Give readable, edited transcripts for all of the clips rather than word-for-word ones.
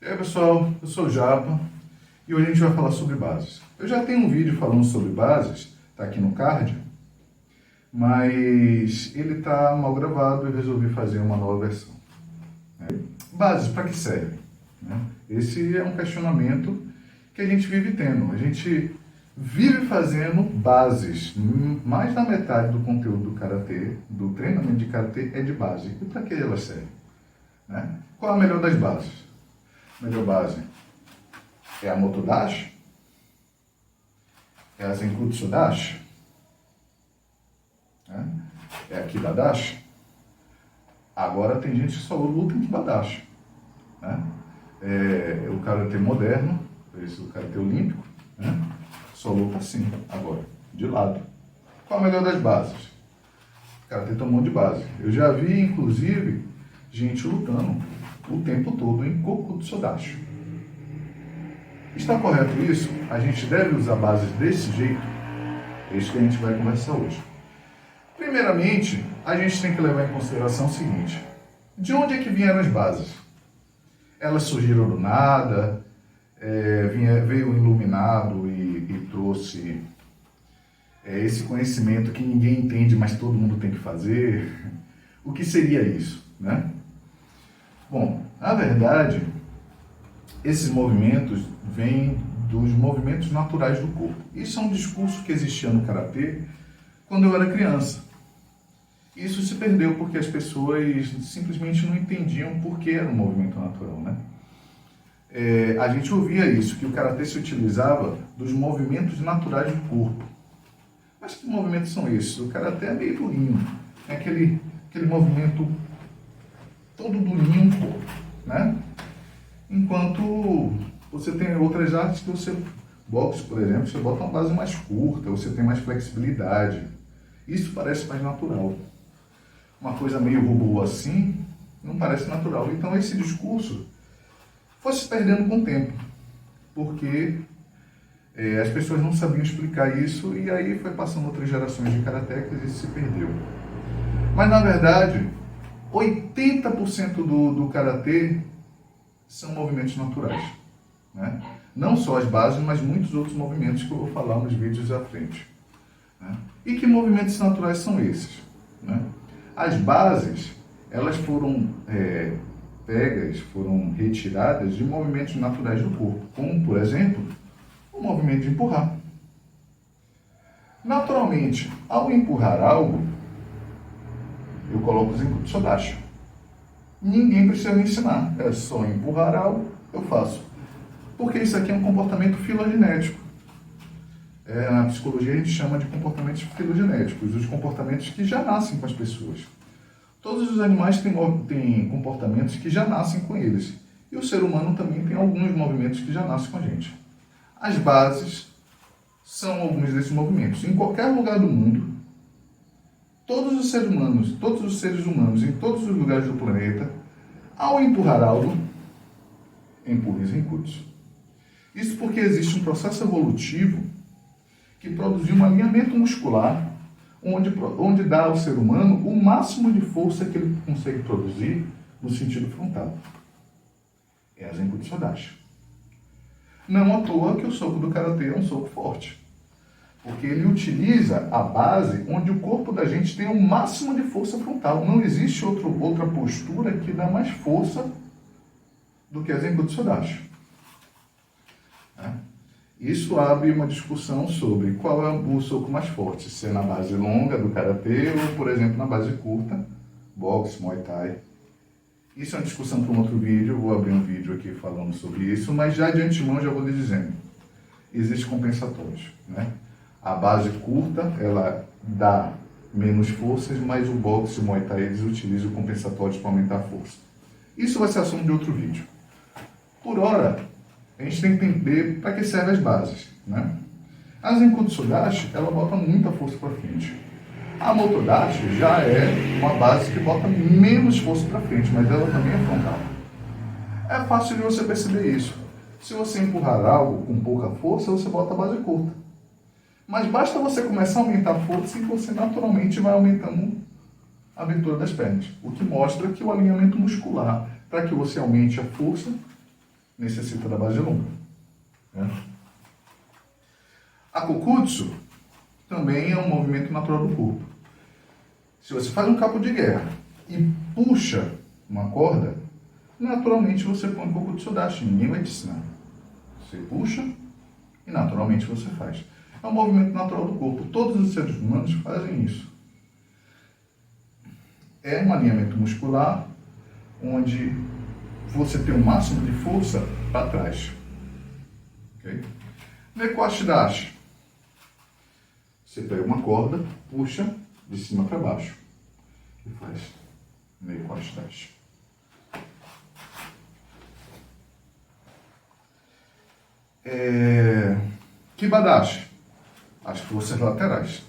E aí pessoal, eu sou o Japa e hoje a gente vai falar sobre bases. Eu já tenho um vídeo falando sobre bases, tá aqui no card, mas ele está mal gravado e eu resolvi fazer uma nova versão. Bases, para que servem? Esse é um questionamento que a gente vive tendo. A gente vive fazendo bases. Mais da metade do conteúdo do Karatê, do treinamento de Karatê, é de base. E para que elas servem? Qual a melhor das bases? A melhor base é a Motodashi? É a Zenkutsu Dashi? É a Kibadashi? Agora tem gente que só luta em Kibadashi. É o Karatê moderno, esse é o Karatê olímpico, só luta assim, agora, de lado. Qual a melhor das bases? O Karatê tem um monte de base. Eu já vi, inclusive, gente lutando o tempo todo em Kokutsudashi. Está correto isso? A gente deve usar bases desse jeito? É isso que a gente vai conversar hoje. Primeiramente, a gente tem que levar em consideração o seguinte: de onde é que vieram as bases? Elas surgiram do nada, veio um iluminado e trouxe esse conhecimento que ninguém entende, mas todo mundo tem que fazer. O que seria isso, Bom, na verdade, esses movimentos vêm dos movimentos naturais do corpo. Isso é um discurso que existia no Karatê quando eu era criança. Isso se perdeu porque as pessoas simplesmente não entendiam por que era um movimento natural, A gente ouvia isso, que o Karatê se utilizava dos movimentos naturais do corpo. Mas que movimentos são esses? O Karatê é meio durinho. É aquele movimento todo durinho no corpo, Enquanto você tem outras artes que você... Boxe, por exemplo, você bota uma base mais curta, você tem mais flexibilidade. Isso parece mais natural. Uma coisa meio robô assim, não parece natural. Então esse discurso foi se perdendo com o tempo, porque as pessoas não sabiam explicar isso e aí foi passando outras gerações de karatecas e isso se perdeu. Mas na verdade, 80% do karatê são movimentos naturais. Não só as bases, mas muitos outros movimentos que eu vou falar nos vídeos à frente. E que movimentos naturais são esses? As bases, elas foram foram retiradas de movimentos naturais do corpo, como, por exemplo, o movimento de empurrar. Naturalmente, ao empurrar algo, eu coloco o Zenkutsu Dashi. Ninguém precisa me ensinar, é só empurrar algo, eu faço. Porque isso aqui é um comportamento filogenético. Na psicologia a gente chama de comportamentos filogenéticos, os comportamentos que já nascem com as pessoas. Todos os animais têm comportamentos que já nascem com eles. E o ser humano também tem alguns movimentos que já nascem com a gente. As bases são alguns desses movimentos. Em qualquer lugar do mundo, todos os seres humanos, em todos os lugares do planeta, ao empurrar algo, empurram Zenkutsu. Isso porque existe um processo evolutivo que produziu um alinhamento muscular onde dá ao ser humano o máximo de força que ele consegue produzir no sentido frontal. É a Zenkutsu Dashi. Não à toa que o soco do Karatê é um soco forte. Porque ele utiliza a base onde o corpo da gente tem o máximo de força frontal. Não existe outra postura que dá mais força do que a Zenkutsu Dashi. Isso abre uma discussão sobre qual é o soco mais forte, se é na base longa do Karatê ou, por exemplo, na base curta, boxe, Muay Thai. Isso é uma discussão para um outro vídeo, eu vou abrir um vídeo aqui falando sobre isso, mas já de antemão já vou lhe dizendo, existem compensatórios. A base curta, ela dá menos forças, mas o boxe e o Muay Thai, eles utilizam compensatórios para aumentar a força. Isso vai ser assunto de outro vídeo. Por hora, a gente tem que entender para que servem as bases. A Zenkutsu Dashi, ela bota muita força para frente. A Motodashi já é uma base que bota menos força para frente, mas ela também é frontal. É fácil de você perceber isso. Se você empurrar algo com pouca força, você bota a base curta. Mas basta você começar a aumentar a força e você naturalmente vai aumentando a abertura das pernas. O que mostra que o alinhamento muscular, para que você aumente a força, necessita da base longa. Né? A Kokutsu também é um movimento natural do corpo. Se você faz um cabo de guerra e puxa uma corda, naturalmente você põe Kokutsu Dashi, ninguém vai te ensinar. Você puxa e naturalmente você faz. É um movimento natural do corpo. Todos os seres humanos fazem isso. É um alinhamento muscular onde você tem o máximo de força para trás. Okay? Nekoshi Dashi. Você pega uma corda, puxa de cima para baixo e faz Nekoshi Dashi. Kibadashi, as forças laterais.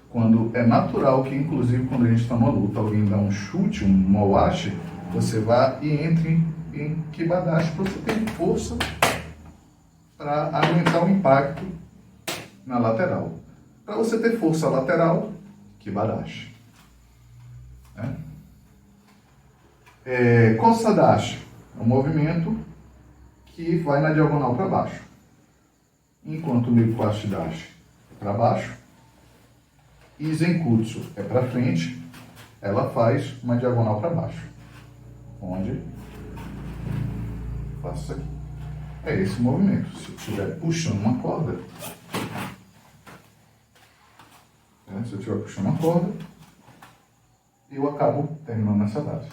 Quando é natural que, inclusive, quando a gente está numa luta, alguém dá um chute, um moashi, você vai e entre em Kibadashi para você ter força para aguentar o impacto na lateral. Para você ter força lateral, Kibadashi. Kosadashi é um movimento que vai na diagonal para baixo. Enquanto o Nekoshi Dashi é para baixo e Zenkutsu é para frente, ela faz uma diagonal para baixo. Onde faço isso aqui. É esse movimento. Se eu estiver puxando uma corda, eu acabo terminando nessa base.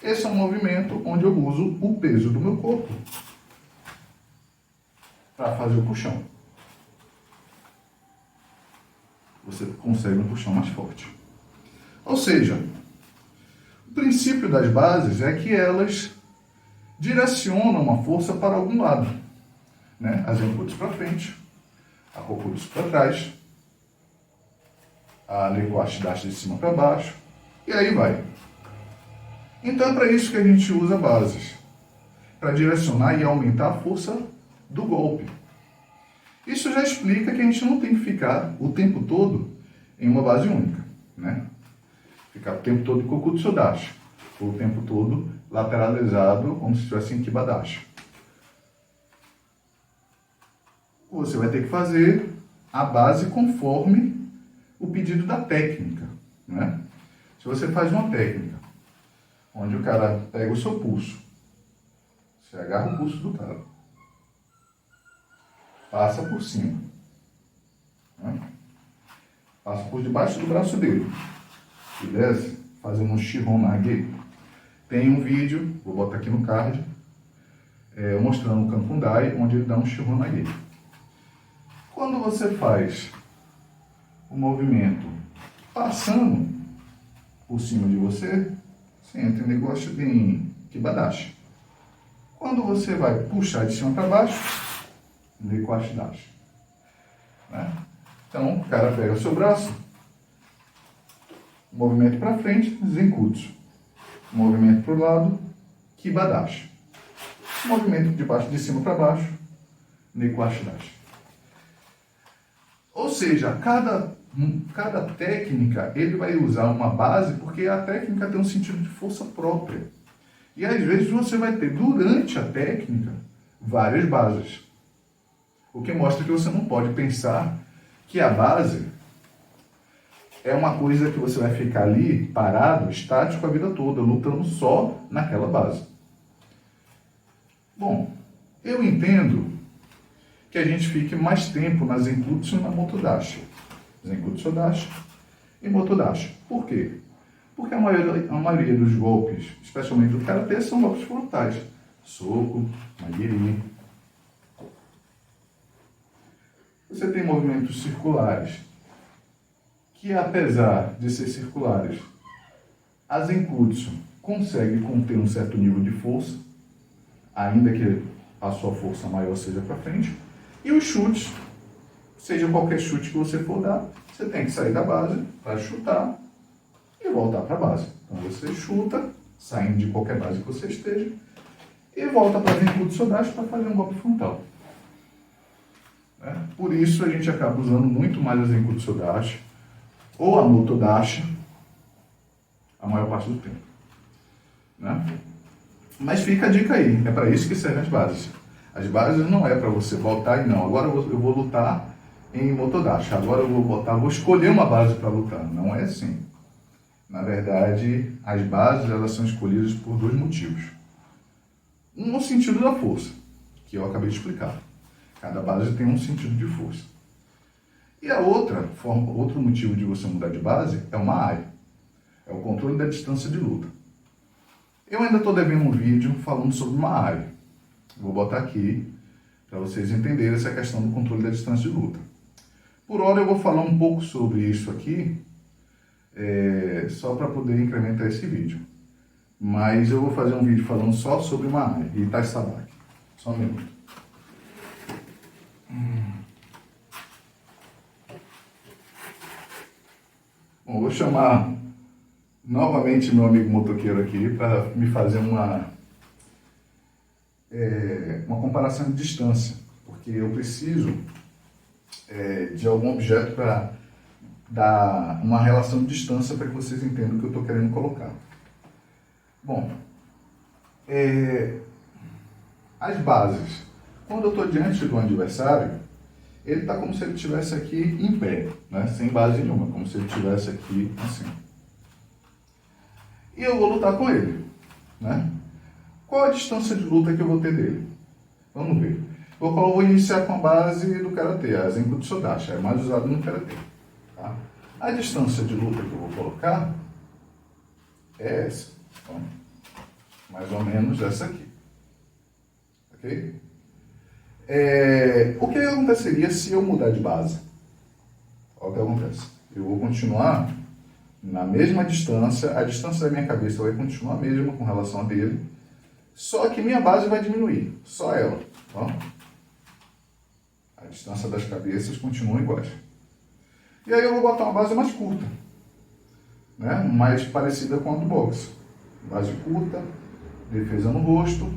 Esse é um movimento onde eu uso o peso do meu corpo para fazer o puxão. Você consegue um puxão mais forte. Ou seja, o princípio das bases é que elas direcionam uma força para algum lado. Né? A Zenkutsu para frente, a Kokutsu para trás, a Nekoshi Dashi de cima para baixo, e aí vai. Então é para isso que a gente usa bases, para direcionar e aumentar a força do golpe. Isso já explica que a gente não tem que ficar o tempo todo em uma base única, né? Ficar o tempo todo em Kokutsu Dashi, ou o tempo todo lateralizado, como se estivesse em Kibadashi. Você vai ter que fazer a base conforme o pedido da técnica, né? Se você faz uma técnica onde o cara pega o seu pulso, você agarra o pulso do cara, passa por cima, né? Passa por debaixo do braço dele e desce fazendo um Shihon Nage. Tem um vídeo, vou botar aqui no card, mostrando o Kankundai, onde ele dá um Shihon Nage. Quando você faz o movimento passando por cima de você, você entra em negócio de Kibadashi. Quando você vai puxar de cima para baixo, Nekoshi Dashi. Né? Então, o cara pega o seu braço, movimento para frente, Zenkutsu. Movimento para o lado, Kibadashi. Movimento de baixo de cima para baixo, Nekoshi Dashi. Ou seja, cada técnica ele vai usar uma base porque a técnica tem um sentido de força própria. E às vezes você vai ter durante a técnica várias bases. O que mostra que você não pode pensar que a base é uma coisa que você vai ficar ali parado, estático a vida toda, lutando só naquela base. Bom, eu entendo que a gente fique mais tempo na Zenkutsu e na Motodashi. Zenkutsu Dashi e Motodashi. Por quê? Porque a maioria dos golpes, especialmente do Karatê, são golpes frontais. Soco, Magiri. Você tem movimentos circulares, que apesar de ser circulares, a Zenkutsu consegue conter um certo nível de força, ainda que a sua força maior seja para frente, e os chutes, seja qualquer chute que você for dar, você tem que sair da base para chutar e voltar para a base. Então você chuta, saindo de qualquer base que você esteja, e volta para a Zenkutsu Dashi para fazer um golpe frontal. Por isso a gente acaba usando muito mais a Zenkutsu Dashi ou a Motodashi a maior parte do tempo. Né? Mas fica a dica aí, é para isso que servem as bases. As bases não é para você voltar e não, agora eu vou lutar em Motodashi, agora eu vou escolher uma base para lutar. Não é assim. Na verdade, as bases elas são escolhidas por dois motivos. Um no sentido da força, que eu acabei de explicar. Cada base tem um sentido de força. E a outro motivo de você mudar de base é uma área. É o controle da distância de luta. Eu ainda estou devendo um vídeo falando sobre uma área. Vou botar aqui para vocês entenderem essa questão do controle da distância de luta. Por hora eu vou falar um pouco sobre isso aqui, só para poder incrementar esse vídeo. Mas eu vou fazer um vídeo falando só sobre uma área, Itai Sabaki. Só um minuto. Bom, vou chamar novamente meu amigo motoqueiro aqui para me fazer uma comparação de distância, porque eu preciso de algum objeto para dar uma relação de distância para que vocês entendam o que eu estou querendo colocar. Bom, as bases. Quando eu estou diante do adversário, ele está como se ele estivesse aqui em pé, né? Sem base nenhuma, como se ele estivesse aqui assim. E eu vou lutar com ele, né? Qual a distância de luta que eu vou ter dele? Vamos ver. Eu vou iniciar com a base do Karatê, a Zenku Tsudashi, é mais usado no Karatê. Tá? A distância de luta que eu vou colocar é essa. Então, mais ou menos essa aqui. Ok? O que aconteceria se eu mudar de base? Olha o que acontece. Eu vou continuar na mesma distância, a distância da minha cabeça vai continuar a mesma com relação a dele, só que minha base vai diminuir, só ela. Ó. A distância das cabeças continua iguais. E aí eu vou botar uma base mais curta, né? Mais parecida com a do boxe. Base curta, defesa no rosto,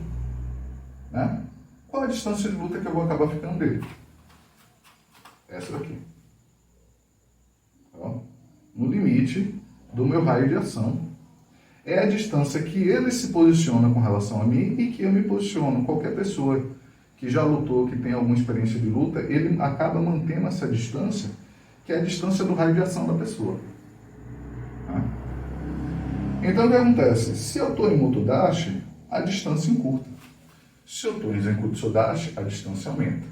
né? Qual a distância de luta que eu vou acabar ficando dele? Essa daqui. Ó. No limite do meu raio de ação. É a distância que ele se posiciona com relação a mim e que eu me posiciono. Qualquer pessoa que já lutou, que tem alguma experiência de luta, ele acaba mantendo essa distância, que é a distância do raio de ação da pessoa. Tá? Então o que acontece? Se eu estou em Motodashi, a distância encurta. Se eu estou em Zenku Tsudashi, a distância aumenta.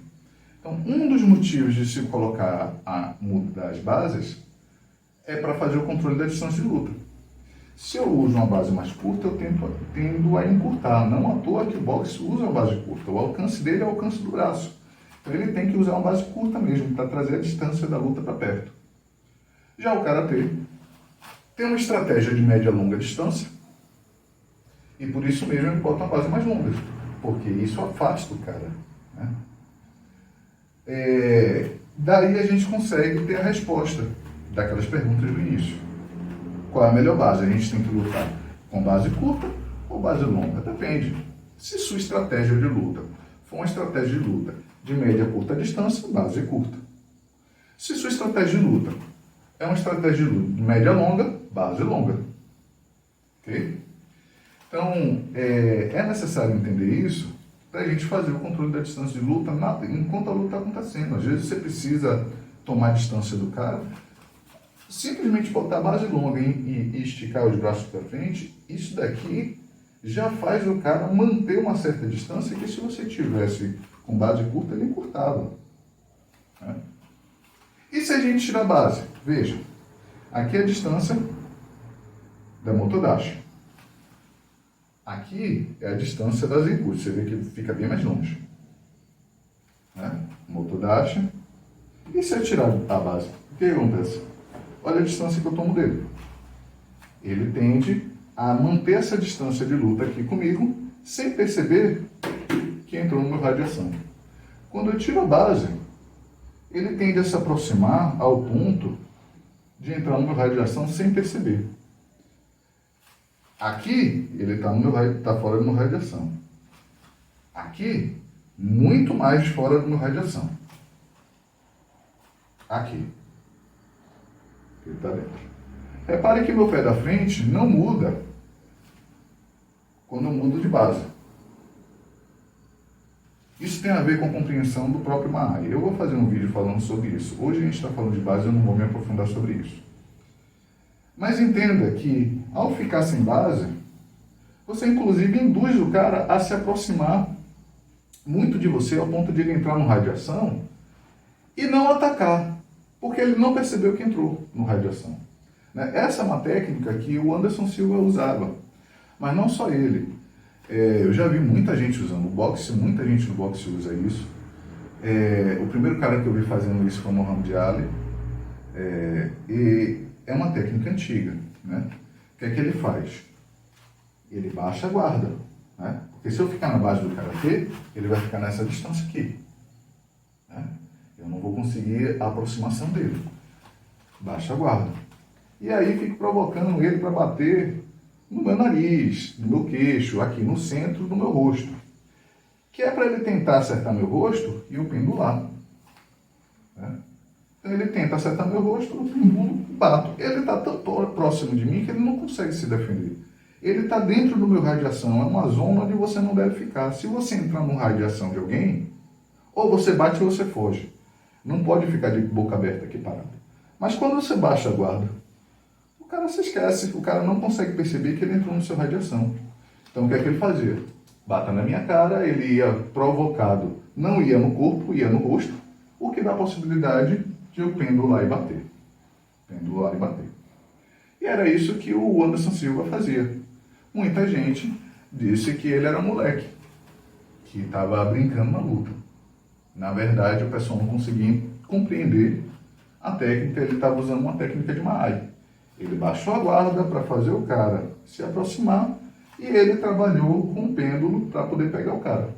Então, um dos motivos de se colocar a mudar as bases é para fazer o controle da distância de luta. Se eu uso uma base mais curta, eu tendo a encurtar. Não à toa que o boxe usa uma base curta. O alcance dele é o alcance do braço. Então ele tem que usar uma base curta mesmo, para trazer a distância da luta para perto. Já o Karatê tem uma estratégia de média e longa distância. E por isso mesmo ele bota uma base mais longa. Porque isso afasta o cara. Né? Daí a gente consegue ter a resposta daquelas perguntas do início. Qual é a melhor base? A gente tem que lutar com base curta ou base longa? Depende. Se sua estratégia de luta for uma estratégia de luta de média e curta distância, base curta. Se sua estratégia de luta é uma estratégia de luta de média longa, base longa. Ok? Então, é necessário entender isso para a gente fazer o controle da distância de luta enquanto a luta está acontecendo. Às vezes você precisa tomar a distância do cara, simplesmente botar a base longa e esticar os braços para frente, isso daqui já faz o cara manter uma certa distância que se você tivesse com base curta, ele encurtava. Né? E se a gente tirar a base? Veja, aqui é a distância da Motodashi. Aqui é a distância das Zenku. Você vê que fica bem mais longe. Né? Motodashi. E se eu tirar a base? O que acontece? Olha a distância que eu tomo dele. Ele tende a manter essa distância de luta aqui comigo, sem perceber que entrou no meu raio de ação. Quando eu tiro a base, ele tende a se aproximar ao ponto de entrar no meu raio de ação sem perceber. Aqui, ele está fora do meu raio de ação. Aqui, muito mais fora do meu raio de ação. Aqui. Ele está dentro. Repare que meu pé da frente não muda quando eu mudo de base. Isso tem a ver com a compreensão do próprio Mahai. Eu vou fazer um vídeo falando sobre isso. Hoje a gente está falando de base, eu não vou me aprofundar sobre isso. Mas entenda que, ao ficar sem base, você inclusive induz o cara a se aproximar muito de você, ao ponto de ele entrar no radiação e não atacar, porque ele não percebeu que entrou no radiação. Essa é uma técnica que o Anderson Silva usava, mas não só ele. Eu já vi muita gente usando o boxe, muita gente no boxe usa isso. O primeiro cara que eu vi fazendo isso foi o Muhammad Ali. E é uma técnica antiga, né? O que é que ele faz? Ele baixa a guarda, né? Porque se eu ficar na base do karatê, ele vai ficar nessa distância aqui, né? Eu não vou conseguir a aproximação dele. Baixa a guarda. E aí fico provocando ele para bater no meu nariz, no meu queixo, aqui no centro do meu rosto. Que é para ele tentar acertar meu rosto e eu pendular, né? Então ele tenta acertar meu rosto, eu pendulo, bato. Ele está tão próximo de mim que ele não consegue se defender. Ele está dentro do meu radiação, é uma zona onde você não deve ficar. Se você entrar no radiação de alguém, ou você bate ou você foge. Não pode ficar de boca aberta aqui parado. Mas quando você baixa a guarda, o cara se esquece, o cara não consegue perceber que ele entrou no seu radiação. Então o que é que ele fazia? Bata na minha cara, ele ia provocado, não ia no corpo, ia no rosto, o que dá a possibilidade de eu pendular e bater. Pendular e bater. E era isso que o Anderson Silva fazia. Muita gente disse que ele era moleque, que estava brincando na luta. Na verdade, o pessoal não conseguia compreender a técnica, ele estava usando uma técnica de Mahai. Ele baixou a guarda para fazer o cara se aproximar e ele trabalhou com o pêndulo para poder pegar o cara.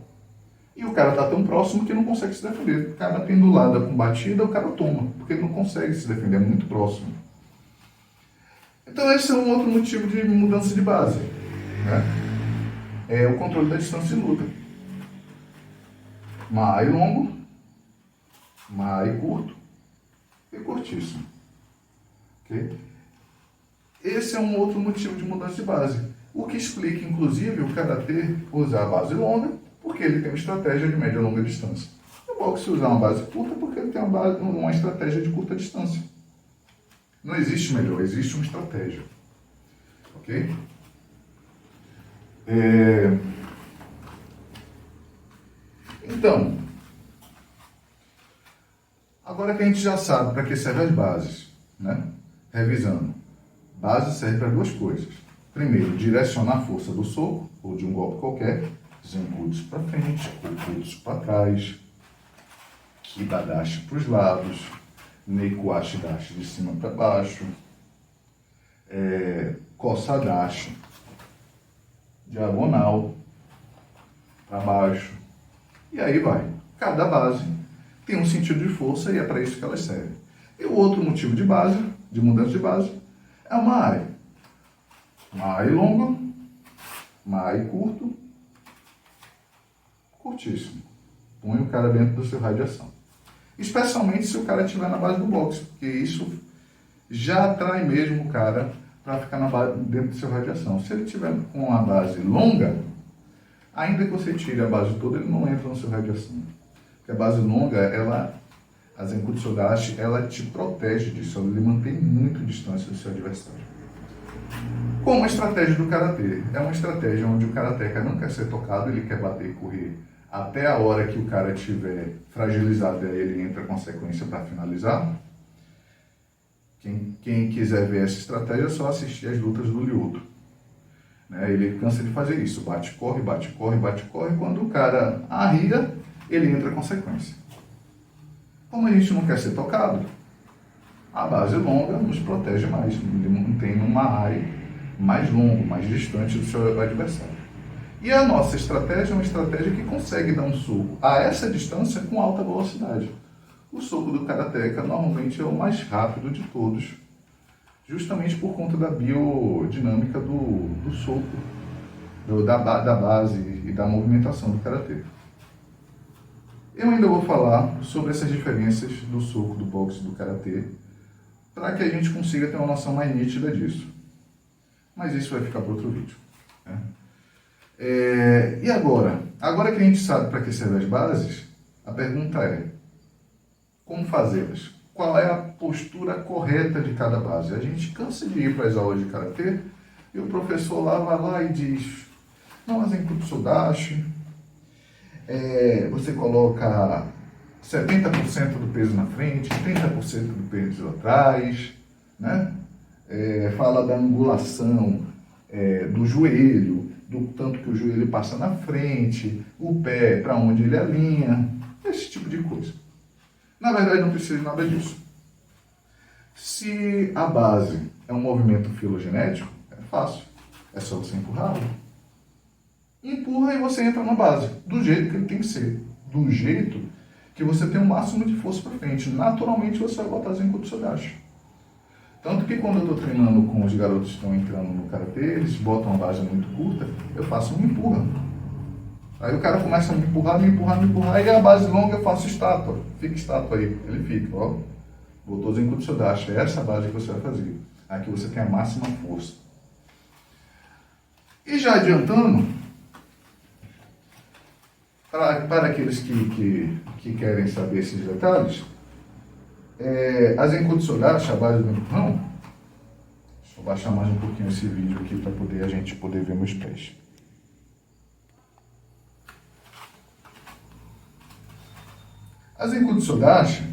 E o cara está tão próximo que não consegue se defender. Cada pendulada com batida, o cara toma, porque ele não consegue se defender, é muito próximo. Então esse é um outro motivo de mudança de base, né? É o controle da distância de luta. Mahai longo, Mahai curto e curtíssimo. Okay? Esse é um outro motivo de mudança de base. O que explica, inclusive, o karatê usar a base longa, porque ele tem uma estratégia de média e longa distância. O boxe usar uma base curta, porque ele tem uma estratégia de curta distância. Não existe melhor, existe uma estratégia. Ok? Então, agora que a gente já sabe para que servem as bases, né? Revisando. Base serve para duas coisas. Primeiro, direcionar a força do soco, ou de um golpe qualquer. Zenkutsu para frente, Kokutsu para trás, Kibadashi para os lados, Neikuashi Dashi de cima para baixo, Kosadashi diagonal para baixo, e aí vai. Cada base tem um sentido de força e é para isso que elas servem. E o outro motivo de base, de mudança de base, é o Mahai. Mahai longo, Mahai curto, curtíssimo. Põe o cara dentro do seu radiação. Especialmente se o cara estiver na base do boxe, porque isso já atrai mesmo o cara para ficar dentro do seu radiação. Se ele tiver com a base longa, ainda que você tire a base toda, ele não entra no seu radiação. Porque a base longa, a Zenkutsu Dashi, ela te protege disso, ela lhe mantém muito distância do seu adversário. Como a estratégia do karatê. É uma estratégia onde o karateka não quer ser tocado, ele quer bater e correr até a hora que o cara estiver fragilizado, aí ele entra com a sequência para finalizar. Quem quiser ver essa estratégia é só assistir as lutas do Lyoto. Ele cansa de fazer isso, bate, corre, bate, corre, bate, corre. Quando o cara arria, ele entra com sequência. Como a gente não quer ser tocado, a base longa nos protege mais, ele mantém um Mahai mais longo, mais distante do seu adversário. E a nossa estratégia é uma estratégia que consegue dar um soco a essa distância com alta velocidade. O soco do karateka normalmente é o mais rápido de todos, justamente por conta da biodinâmica do soco, da base e da movimentação do karatê. Eu ainda vou falar sobre essas diferenças do soco, do boxe e do karatê, para que a gente consiga ter uma noção mais nítida disso. Mas isso vai ficar para outro vídeo, né? E agora? Agora que a gente sabe para que servem as bases, a pergunta é, como fazê-las? Qual é a postura correta de cada base? A gente cansa de ir para as aulas de karatê e o professor lá vai lá e diz, não, Zenkutsu Sodashi, você coloca 70% do peso na frente, 30% do peso atrás, né? Fala da angulação do joelho, do tanto que o joelho passa na frente, o pé para onde ele alinha, esse tipo de coisa. Na verdade, não precisa de nada disso. Se a base é um movimento filogenético, é fácil. É só você empurrar. Empurra e você entra na base, do jeito que ele tem que ser. Do jeito que você tem o máximo de força para frente. Naturalmente, você vai botar Zenkutsu Sodashi. Tanto que quando eu estou treinando com os garotos que estão entrando no karatê, eles botam a base muito curta, eu faço um empurra. Aí o cara começa a me empurrar, e a base longa eu faço estátua. Fica estátua aí. Ele fica, ó. Botou Zenkutsu Sodashi. É essa a base que você vai fazer. Aqui você tem a máxima força. E já adiantando, para aqueles que querem saber esses detalhes, a Zenkutsu Sodashi, a base do empurrão, deixa eu baixar mais um pouquinho esse vídeo aqui para a gente poder ver meus pés. A Zenkutsu Sodashi,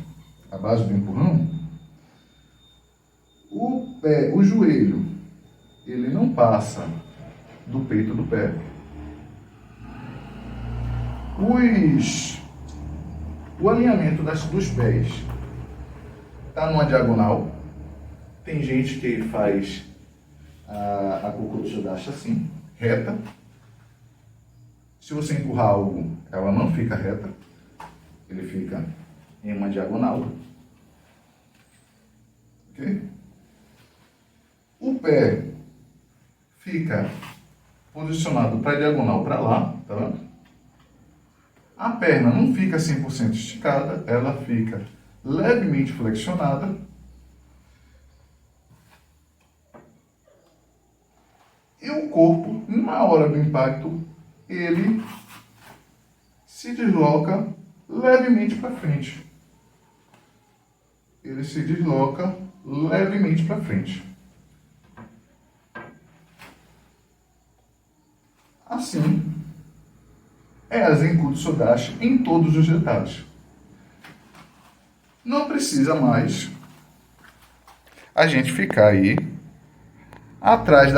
a base do empurrão, o joelho, ele não passa do peito do pé. O alinhamento dos pés está numa diagonal. Tem gente que faz a Kokotsu Sodashi assim, reta. Se você empurrar algo, ela não fica reta. Ele fica em uma diagonal. Ok? O pé fica posicionado para a diagonal para lá, tá vendo? A perna não fica 100% esticada, ela fica levemente flexionada. E o corpo, na hora do impacto, ele se desloca levemente para frente. Ele se desloca levemente para frente. Assim, é a Zenkutsu Sodashi em todos os detalhes. Não precisa mais a gente ficar aí atrás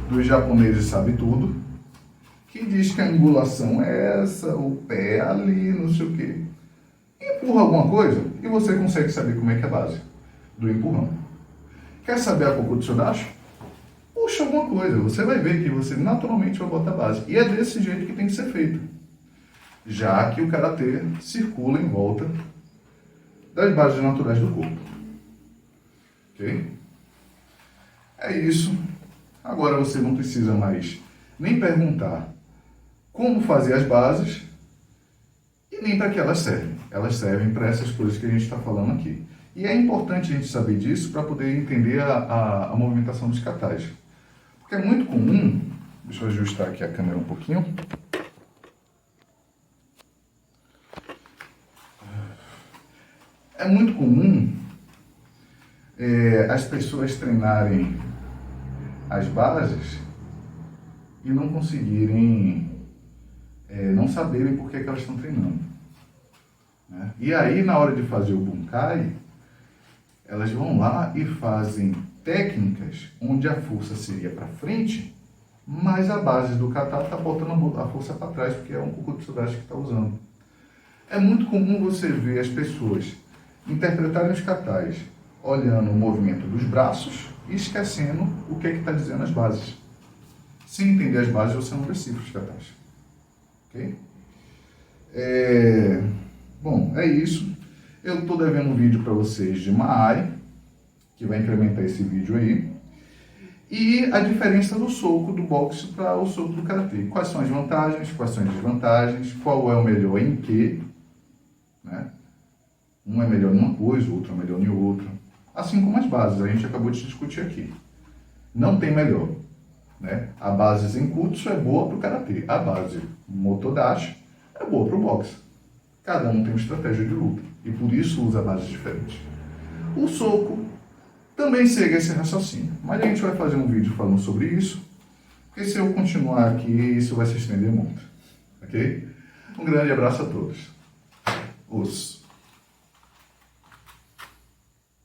dos japoneses sabe tudo, que diz que a angulação é essa, o pé ali, não sei o quê. Empurra alguma coisa e você consegue saber como é que é a base do empurrão. Quer saber a Kokotsu Sodashi? Puxa alguma coisa, você vai ver que você naturalmente vai botar a base. E é desse jeito que tem que ser feito. Já que o karatê circula em volta das bases naturais do corpo. Ok? É isso. Agora você não precisa mais nem perguntar como fazer as bases e nem para que elas servem. Elas servem para essas coisas que a gente está falando aqui. E é importante a gente saber disso para poder entender a movimentação dos katais. Porque é muito comum, deixa eu ajustar aqui a câmera um pouquinho. É muito comum as pessoas treinarem as bases e não conseguirem, não saberem por que elas estão treinando. Né? E aí, na hora de fazer o Bunkai, elas vão lá e fazem técnicas onde a força seria para frente, mas a base do kata está botando a força para trás, porque é um Kokotsu Sodashi que está usando. É muito comum você ver as pessoas interpretarem os katais olhando o movimento dos braços e esquecendo o que está dizendo as bases. Se entender as bases, você não decifra os katais. Ok? Bom, é isso. Eu estou devendo um vídeo para vocês de Maai, que vai incrementar esse vídeo aí. E a diferença do soco do boxe para o soco do karatê. Quais são as vantagens, quais são as desvantagens, qual é o melhor em quê, né? Um é melhor em uma coisa, o outro é melhor em outra. Assim como as bases, a gente acabou de discutir aqui. Não tem melhor. né? A base Zenkutsu é boa para o Karatê. A base Motodachi é boa para o boxe. Cada um tem uma estratégia de luta e por isso usa bases diferentes. O soco também segue esse raciocínio, mas a gente vai fazer um vídeo falando sobre isso, porque se eu continuar aqui, isso vai se estender muito, ok? Um grande abraço a todos. Os